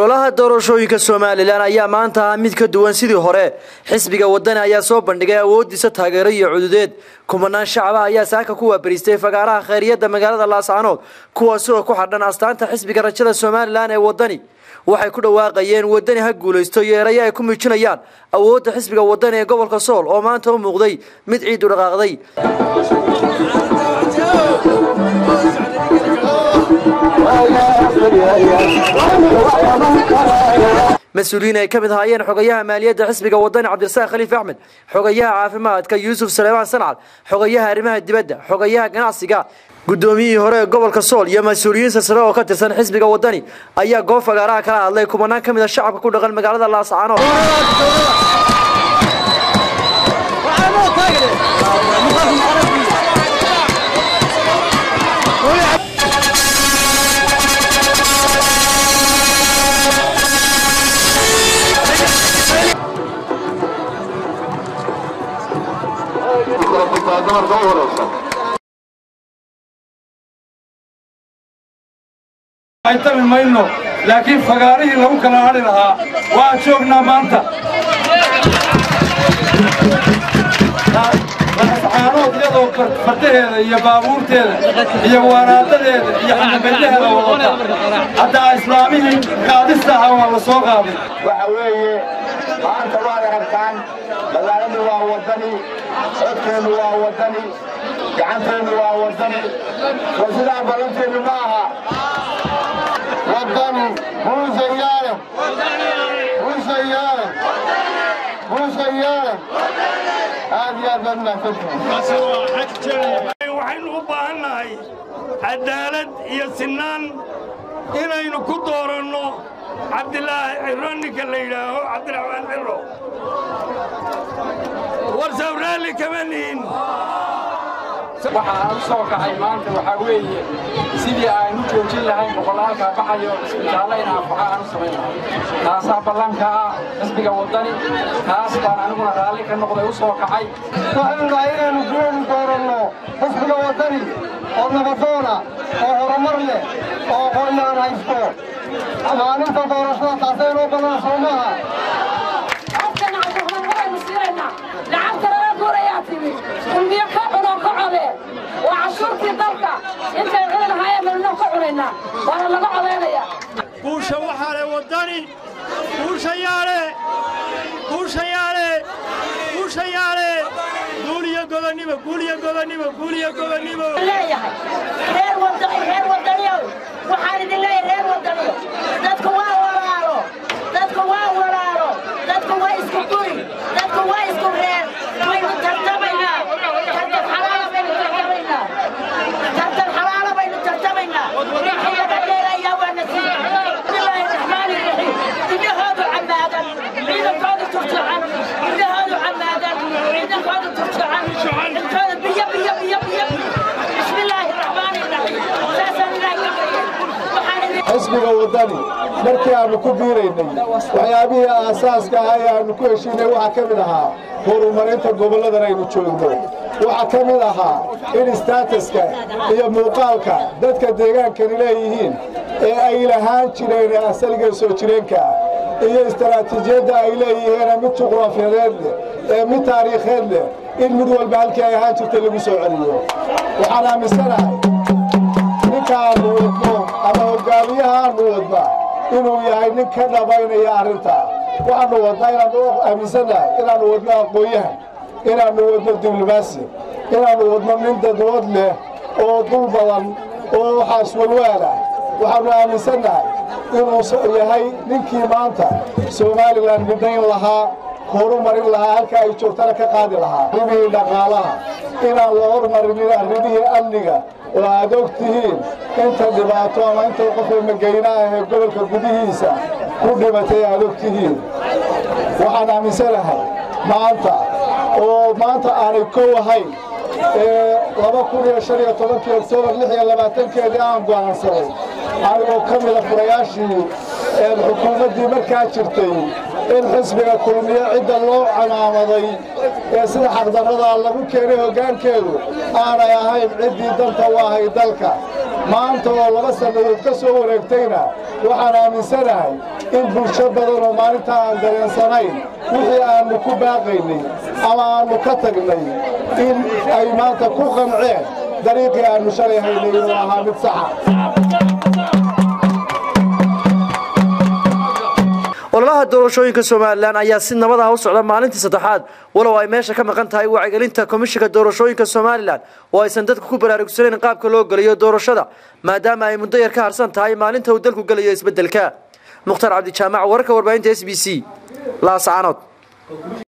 ololaha doorashooyinka Soomaaliland ayaa maanta mid ka duwan sidii hore xisbiga wadani ayaa soo bandhigay awoodiisa taageero iyo cududeed kumanaan shacab ayaa saaka ku waabariistay fagaaraha khayriyada magaalada Laascaanood kuwaas oo ku xidhan astaanta xisbiga rajada Soomaaliland ee wadani waxay ku dhawaaqayeen wadani ha guuleysto yeeraya ay ku muujinayaan awoodda xisbiga wadani ee gobolka Sool oo maanta u muuqday mid ciid u dhaqaaqday مسؤولين ay kamid haayeen xogayaha maaliyadda xisbiga wadani Cabdirasaaq Khaliif Axmed xogayaha caafimaadka Yuusuf Salmaan Sanad xogayaha arrimaha dibadda xogayaha ganacsiga gudoomiyihii hore gobolka Sool iyo mas'uuliyiin sare oo ka tirsan xisbiga wadani ayaa goob fagaaraha kala hadlay kumanaan kamid ah shacabka ku dhaqan magaalada Laascaanood ayta mayno laakiin fagaarihii lagu kala hadhi lahaa waa joognaa maanta Laascaanood iyadoo fardaheeda iyo baabuurteeda iyo waraadadeeda iyo xanabeelaheeda wadata hadda islaamihii qaadista ah waa la soo qaaday waxa weeye maanta waa aragtaan magaaladu waa wadani codkeenu waa wadani gacanteenu waa wadani wasidaa balanteenu ma aha wadani buusayaale buusayaale buusayaale aad iyo aad baad mahadsantihiin waxaynu u baahannahay cadaalad iyo sinaan inaynu ku dooranno cabdilaahi cirro ninka la yidhaaho cabdiraxmaan cirro warsaw raalli kama nihin waxaan u soo kacay maanta waxaa weeye sidii aan u joojin lahayn boqolaalka baxayo isbitaallo in anfaxa aan u samayn lahay taasaa ballanka ah xisbiga wadani taas baan aniguna raalli ka noqday u soo kacay waxaynu nahay inaynu guulaynu dooranno xisbiga wadani oo nabadoona oo horumar leh oo aqoon-yahan haysto maalinta doorashada taasay noo badan soo maaha kulmiyo ka cunoo ka code waa cashuurtii dalka intay cuni lahaayeen melnoo ka cunaynaa waana laga codaynaya guusha waxaa leh wadani guushayaale guushayaale guushayaale guuliyo gobonnimo guuliyo gobonnimo guuliyo gobonnimo leeyahay reer wadaniyow waxaan idin leeyahay reer wadaniyo dadku waa walaalo dadku waa walaalo dadku waa isku guri dadku waa isku reer waynu tartamaynaa tartan xalaala baynu tartamaynaa tartan xalaala baynu tartamaynaa wixii laga dheerayaa waa nasiib bismillaahi raxmaani raxiim indhahoodu camaadan ciidankoodu turjacan indhahoodu camaadan ciidankoodu turjacan intooda biyo bismillaahi raxmaani raxiim saasaan ilaahay ka baryay xisbiga wadani markii aanu ku biiraynay waxyaabihii aasaaska ah ee aanu ku heshiinay waxaa ka mid ahaa horumarinta gobolladan aynu joogno waxaa ka mid ahaa in staatuska iyo muuqaalka dadka deegaankani leeyihiin ee ay lahaan jireen ee asaliga soo jireenka ah iyo istaraatiijiyadda ay leeyihiin mid juqraafiyadeed leh ee mid taariikheed leh in mid walba halkii ay ahaan jirtay lagu soo celiyo waxaan aaminsanahay ninkaanu wadno ama hogaamiyahaanu wadna inuu yahay nin ka dhabaynaya arrintaa waxaanu wadnaa inaanu aaminsannahay inaanu wadno aqoon-yahan inaanu wadno diblomaasi inaanu wadno nin dadwad leh oo dul badan oo waxaas walwaal ah waxaanu aaminsannahay inuu yahay ninkii maanta Soomaaliland midayn lahaa horumarin lahaa halka ay joogtana ka qaadi lahaa arrimihii dhaqaalaha inaan la horumarinin arrimihii amniga oo aad og tihiin inta dhibaato ama inta qofka magaynaha ee gobolka gudihiisa ku dhibatay aad og tihiin waxaan aaminsanahay maanta aanay kow ahayn 2015 Oktoobar 26 aan go'aansaday anigoo ka mid ah furayaashii xukuumaddii markaa jirtay in xisbiga kulmiye cidda loo camaamaday ee sida xaqdarrada lagu keenay hoggaankeedu aanay ahayn ciddii danta u ahay dalka maanta oo 2 sannadood ka soo wareegtayna waxaan aaminsanahay in bulsho badan oo maalinta aan dareensanayn wixii aanu ku baaqaynay ama aanu ka tagnay in ay maanta ku qanceen dariiqii aanu shalay haynay inuu ahaa mid saxa. ololaha doorashooyinka Soomaaliland ayaa si nabad ah u socda maalintii saddexaad walow ay meesha ka maqan tahay wacyigelinta komishiga doorashooyinka Soomaaliland oo aysan dadku ku baraarugsaneyn qaabka loo galiyo doorashada maadaama ay muddo yar ka harsan tahay maalinta uu dalku galayo isbedelka. Mukhtar Cabdi Jaamac wararka warbaahinta SBC Laascaanood.